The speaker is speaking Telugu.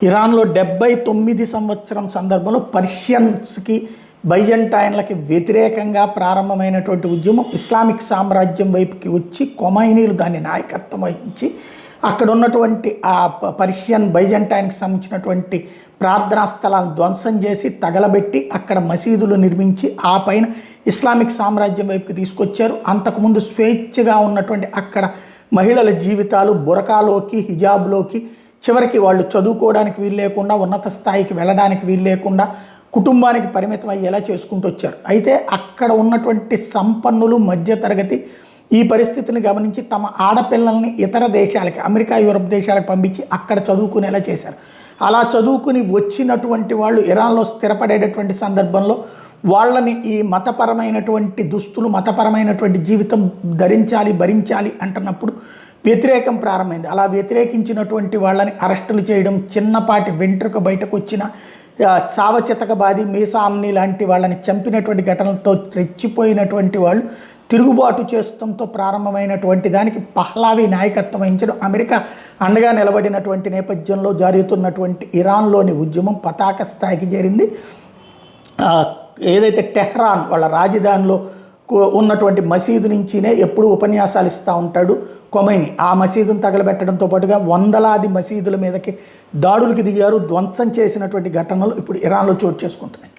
ఇరాన్లో 79 సంవత్సరం సందర్భంలో పర్షియన్స్కి బైజంటైన్లకి వ్యతిరేకంగా ప్రారంభమైనటువంటి ఉద్యమం ఇస్లామిక్ సామ్రాజ్యం వైపుకి వచ్చి కొమైనీలు దాన్ని నాయకత్వం వహించి అక్కడ ఉన్నటువంటి ఆ పర్షియన్ బైజంటైన్కి సంబంధించినటువంటి ప్రార్థనా స్థలాలను ధ్వంసం చేసి తగలబెట్టి అక్కడ మసీదులు నిర్మించి ఆ పైన ఇస్లామిక్ సామ్రాజ్యం వైపుకి తీసుకొచ్చారు. అంతకుముందు స్వేచ్ఛగా ఉన్నటువంటి అక్కడ మహిళల జీవితాలు బురకాలోకి హిజాబ్లోకి చివరికి వాళ్ళు చదువుకోవడానికి వీలు లేకుండా ఉన్నత స్థాయికి వెళ్ళడానికి వీలు లేకుండా కుటుంబానికి పరిమితం అయ్యేలా చేసుకుంటూ వచ్చారు. అయితే అక్కడ ఉన్నటువంటి సంపన్నులు మధ్యతరగతి ఈ పరిస్థితిని గమనించి తమ ఆడపిల్లల్ని ఇతర దేశాలకి అమెరికా యూరప్ దేశాలకు పంపించి అక్కడ చదువుకునేలా చేశారు. అలా చదువుకుని వచ్చినటువంటి వాళ్ళు ఇరాన్లో స్థిరపడేటటువంటి సందర్భంలో వాళ్ళని ఈ మతపరమైనటువంటి దుస్తులు మతపరమైనటువంటి జీవితం ధరించాలి భరించాలి అంటున్నప్పుడు వ్యతిరేకం ప్రారంభమైంది. అలా వ్యతిరేకించినటువంటి వాళ్ళని అరెస్టులు చేయడం, చిన్నపాటి వెంట్రుక బయటకు వచ్చిన చావచితకబాది మీసామ్ని లాంటి వాళ్ళని చంపినటువంటి ఘటనలతో రెచ్చిపోయినటువంటి వాళ్ళు తిరుగుబాటు చేసడంతో ప్రారంభమైనటువంటి దానికి పహ్లావి నాయకత్వం వహించడం, అమెరికా అండగా నిలబడినటువంటి నేపథ్యంలో జరుగుతున్నటువంటి ఇరాన్లోని ఉద్యమం పతాక స్థాయికి చేరింది. ఏదైతే టెహ్రాన్ వాళ్ళ రాజధానిలో ఉన్నటువంటి మసీదు నుంచినే ఎప్పుడు ఉపన్యాసాలు ఇస్తూ ఉంటాడు కొమైనీ, ఆ మసీదును తగలబెట్టడంతో పాటుగా వందలాది మసీదుల మీదకి దాడులకు దిగారు, ధ్వంసం చేసినటువంటి ఘటనలు ఇప్పుడు ఇరాన్లో చోటు చేసుకుంటున్నాయి.